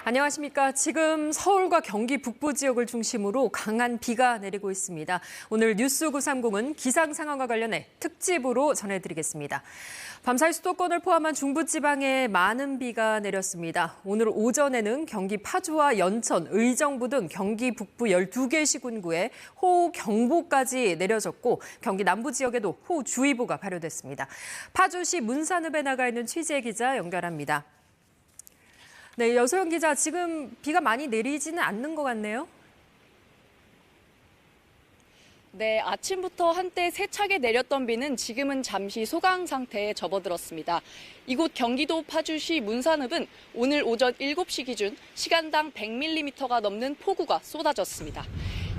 안녕하십니까. 지금 서울과 경기 북부 지역을 중심으로 강한 비가 내리고 있습니다. 오늘 뉴스 930은 기상 상황과 관련해 특집으로 전해드리겠습니다. 밤사이 수도권을 포함한 중부지방에 많은 비가 내렸습니다. 오늘 오전에는 경기 파주와 연천, 의정부 등 경기 북부 12개 시군구에 호우경보까지 내려졌고 경기 남부 지역에도 호우주의보가 발효됐습니다. 파주시 문산읍에 나가 있는 취재 기자 연결합니다. 네, 여소영 기자, 지금 비가 많이 내리지는 않는 것 같네요. 네, 아침부터 한때 세차게 내렸던 비는 지금은 잠시 소강 상태에 접어들었습니다. 이곳 경기도 파주시 문산읍은 오늘 오전 7시 기준 시간당 100mm가 넘는 폭우가 쏟아졌습니다.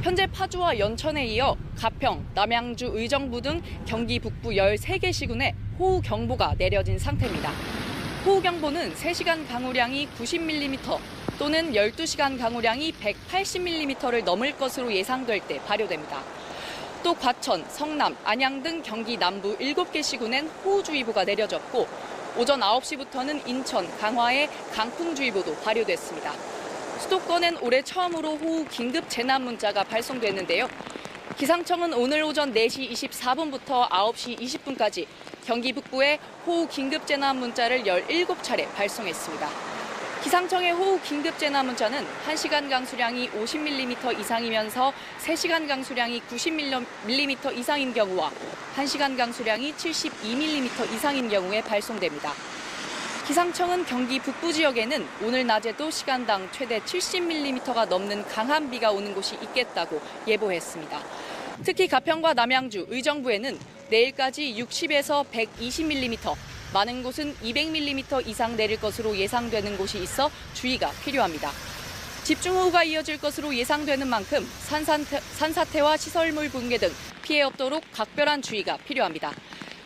현재 파주와 연천에 이어 가평, 남양주, 의정부 등 경기 북부 13개 시군에 호우경보가 내려진 상태입니다. 호우경보는 3시간 강우량이 90mm 또는 12시간 강우량이 180mm를 넘을 것으로 예상될 때 발효됩니다. 또 과천, 성남, 안양 등 경기 남부 7개 시군엔 호우주의보가 내려졌고 오전 9시부터는 인천, 강화에 강풍주의보도 발효됐습니다. 수도권엔 올해 처음으로 호우 긴급 재난 문자가 발송됐는데요. 기상청은 오늘 오전 4시 24분부터 9시 20분까지 경기 북부에 호우 긴급 재난 문자를 17차례 발송했습니다. 기상청의 호우 긴급 재난 문자는 1시간 강수량이 50mm 이상이면서 3시간 강수량이 90mm 이상인 경우와 1시간 강수량이 72mm 이상인 경우에 발송됩니다. 기상청은 경기 북부 지역에는 오늘 낮에도 시간당 최대 70mm가 넘는 강한 비가 오는 곳이 있겠다고 예보했습니다. 특히 가평과 남양주, 의정부에는 내일까지 60에서 120mm, 많은 곳은 200mm 이상 내릴 것으로 예상되는 곳이 있어 주의가 필요합니다. 집중호우가 이어질 것으로 예상되는 만큼 산사태와 시설물 붕괴 등 피해 없도록 각별한 주의가 필요합니다.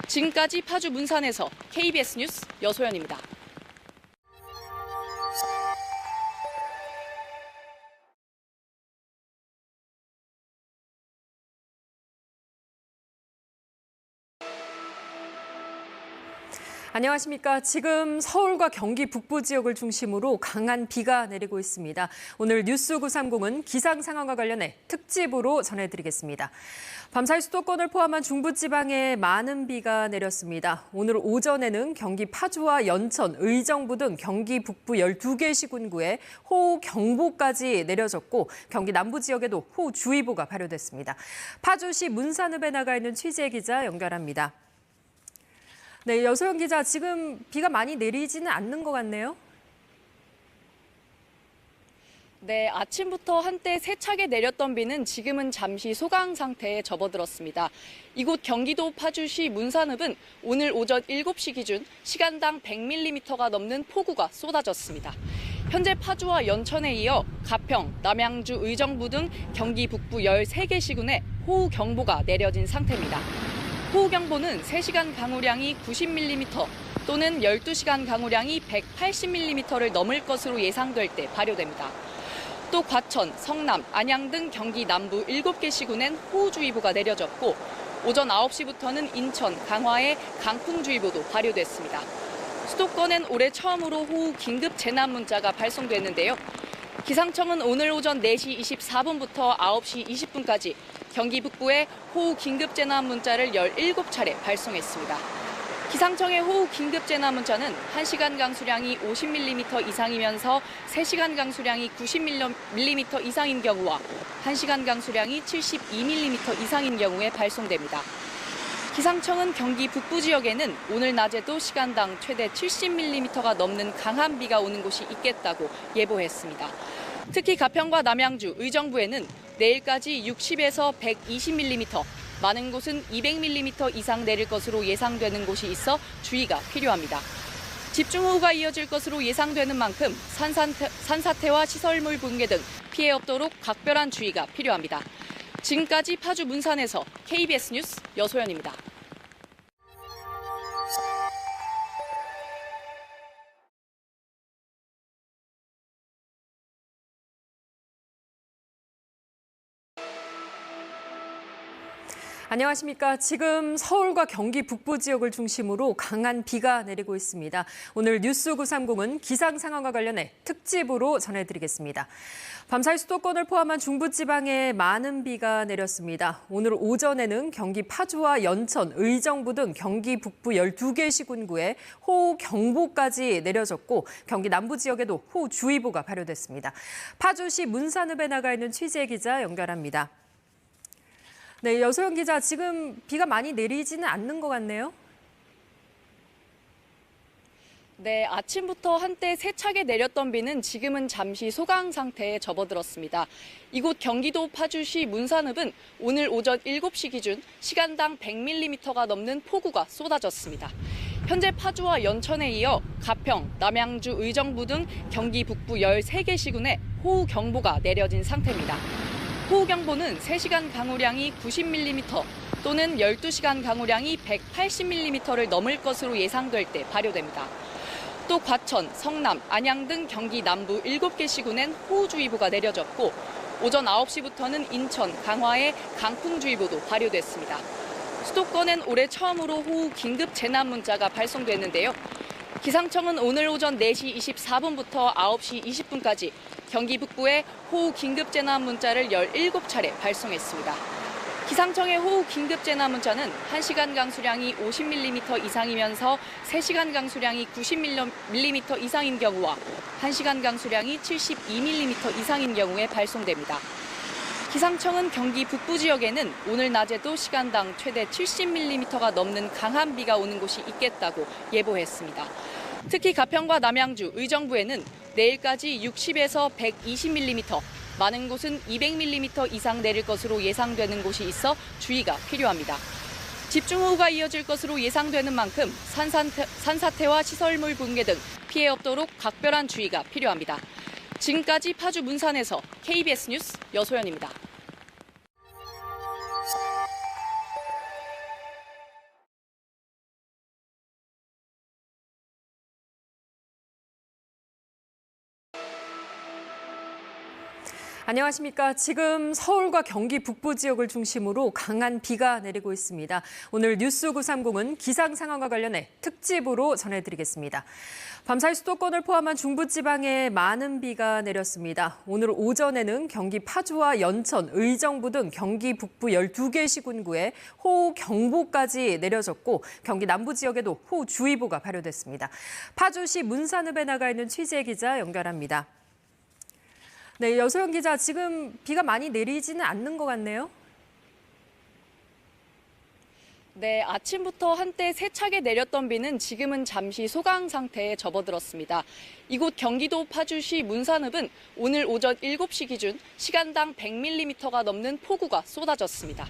지금까지 파주 문산에서 KBS 뉴스 여소연입니다. 안녕하십니까. 지금 서울과 경기 북부 지역을 중심으로 강한 비가 내리고 있습니다. 오늘 뉴스 930은 기상 상황과 관련해 특집으로 전해드리겠습니다. 밤사이 수도권을 포함한 중부지방에 많은 비가 내렸습니다. 오늘 오전에는 경기 파주와 연천, 의정부 등 경기 북부 12개 시군구에 호우경보까지 내려졌고 경기 남부 지역에도 호우주의보가 발효됐습니다. 파주시 문산읍에 나가 있는 취재 기자 연결합니다. 네, 여소영 기자, 지금 비가 많이 내리지는 않는 것 같네요. 네, 아침부터 한때 세차게 내렸던 비는 지금은 잠시 소강 상태에 접어들었습니다. 이곳 경기도 파주시 문산읍은 오늘 오전 7시 기준 시간당 100mm가 넘는 폭우가 쏟아졌습니다. 현재 파주와 연천에 이어 가평, 남양주, 의정부 등 경기 북부 13개 시군에 호우경보가 내려진 상태입니다. 호우경보는 3시간 강우량이 90mm 또는 12시간 강우량이 180mm를 넘을 것으로 예상될 때 발효됩니다. 또 과천, 성남, 안양 등 경기 남부 7개 시군엔 호우주의보가 내려졌고 오전 9시부터는 인천, 강화에 강풍주의보도 발효됐습니다. 수도권엔 올해 처음으로 호우 긴급 재난 문자가 발송됐는데요. 기상청은 오늘 오전 4시 24분부터 9시 20분까지 경기 북부에 호우 긴급 재난 문자를 17차례 발송했습니다. 기상청의 호우 긴급 재난 문자는 1시간 강수량이 50mm 이상이면서 3시간 강수량이 90mm 이상인 경우와 1시간 강수량이 72mm 이상인 경우에 발송됩니다. 기상청은 경기 북부 지역에는 오늘 낮에도 시간당 최대 70mm가 넘는 강한 비가 오는 곳이 있겠다고 예보했습니다. 특히 가평과 남양주, 의정부에는 내일까지 60에서 120mm, 많은 곳은 200mm 이상 내릴 것으로 예상되는 곳이 있어 주의가 필요합니다. 집중호우가 이어질 것으로 예상되는 만큼 산사태와 시설물 붕괴 등 피해 없도록 각별한 주의가 필요합니다. 지금까지 파주 문산에서 KBS 뉴스 여소연입니다. 안녕하십니까. 지금 서울과 경기 북부 지역을 중심으로 강한 비가 내리고 있습니다. 오늘 뉴스 930은 기상 상황과 관련해 특집으로 전해드리겠습니다. 밤사이 수도권을 포함한 중부지방에 많은 비가 내렸습니다. 오늘 오전에는 경기 파주와 연천, 의정부 등 경기 북부 12개 시군구에 호우경보까지 내려졌고 경기 남부 지역에도 호우주의보가 발효됐습니다. 파주시 문산읍에 나가 있는 취재 기자 연결합니다. 네, 여소영 기자, 지금 비가 많이 내리지는 않는 것 같네요. 네, 아침부터 한때 세차게 내렸던 비는 지금은 잠시 소강 상태에 접어들었습니다. 이곳 경기도 파주시 문산읍은 오늘 오전 7시 기준 시간당 100mm가 넘는 폭우가 쏟아졌습니다. 현재 파주와 연천에 이어 가평, 남양주, 의정부 등 경기 북부 13개 시군에 호우경보가 내려진 상태입니다. 호우경보는 3시간 강우량이 90mm 또는 12시간 강우량이 180mm를 넘을 것으로 예상될 때 발효됩니다. 또 과천, 성남, 안양 등 경기 남부 7개 시군엔 호우주의보가 내려졌고 오전 9시부터는 인천, 강화에 강풍주의보도 발효됐습니다. 수도권엔 올해 처음으로 호우 긴급 재난 문자가 발송됐는데요. 기상청은 오늘 오전 4시 24분부터 9시 20분까지 경기 북부에 호우 긴급 재난 문자를 17차례 발송했습니다. 기상청의 호우 긴급 재난 문자는 1시간 강수량이 50mm 이상이면서 3시간 강수량이 90mm 이상인 경우와 1시간 강수량이 72mm 이상인 경우에 발송됩니다. 기상청은 경기 북부 지역에는 오늘 낮에도 시간당 최대 70mm가 넘는 강한 비가 오는 곳이 있겠다고 예보했습니다. 특히 가평과 남양주, 의정부에는 내일까지 60에서 120mm, 많은 곳은 200mm 이상 내릴 것으로 예상되는 곳이 있어 주의가 필요합니다. 집중호우가 이어질 것으로 예상되는 만큼 산사태와 시설물 붕괴 등 피해 없도록 각별한 주의가 필요합니다. 지금까지 파주 문산에서 KBS 뉴스 여소연입니다. 안녕하십니까. 지금 서울과 경기 북부 지역을 중심으로 강한 비가 내리고 있습니다. 오늘 뉴스 930은 기상 상황과 관련해 특집으로 전해드리겠습니다. 밤사이 수도권을 포함한 중부지방에 많은 비가 내렸습니다. 오늘 오전에는 경기 파주와 연천, 의정부 등 경기 북부 12개 시군구에 호우경보까지 내려졌고 경기 남부 지역에도 호우주의보가 발효됐습니다. 파주시 문산읍에 나가 있는 취재 기자 연결합니다. 네, 여소영 기자, 지금 비가 많이 내리지는 않는 것 같네요. 네, 아침부터 한때 세차게 내렸던 비는 지금은 잠시 소강 상태에 접어들었습니다. 이곳 경기도 파주시 문산읍은 오늘 오전 7시 기준 시간당 100mm가 넘는 폭우가 쏟아졌습니다.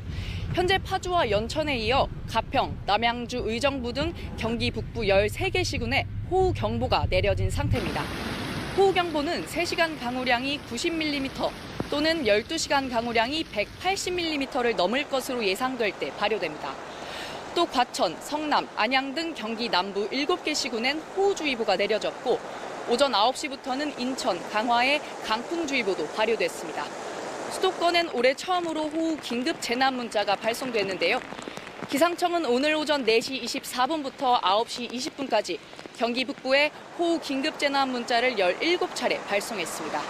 현재 파주와 연천에 이어 가평, 남양주, 의정부 등 경기 북부 13개 시군에 호우경보가 내려진 상태입니다. 호우경보는 3시간 강우량이 90mm 또는 12시간 강우량이 180mm를 넘을 것으로 예상될 때 발효됩니다. 또 과천, 성남, 안양 등 경기 남부 7개 시군엔 호우주의보가 내려졌고 오전 9시부터는 인천, 강화에 강풍주의보도 발효됐습니다. 수도권엔 올해 처음으로 호우 긴급 재난 문자가 발송됐는데요. 기상청은 오늘 오전 4시 24분부터 9시 20분까지 경기 북부에 호우 긴급 재난 문자를 17차례 발송했습니다.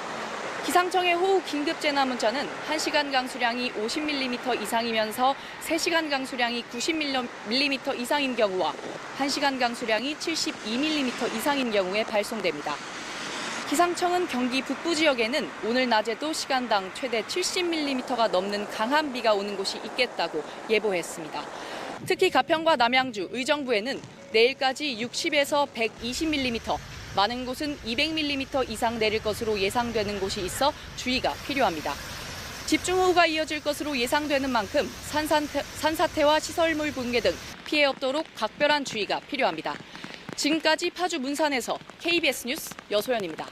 기상청의 호우 긴급 재난 문자는 1시간 강수량이 50mm 이상이면서 3시간 강수량이 90mm 이상인 경우와 1시간 강수량이 72mm 이상인 경우에 발송됩니다. 기상청은 경기 북부 지역에는 오늘 낮에도 시간당 최대 70mm가 넘는 강한 비가 오는 곳이 있겠다고 예보했습니다. 특히 가평과 남양주, 의정부에는 내일까지 60에서 120mm, 많은 곳은 200mm 이상 내릴 것으로 예상되는 곳이 있어 주의가 필요합니다. 집중호우가 이어질 것으로 예상되는 만큼 산사태와 시설물 붕괴 등 피해 없도록 각별한 주의가 필요합니다. 지금까지 파주 문산에서 KBS 뉴스 여소연입니다.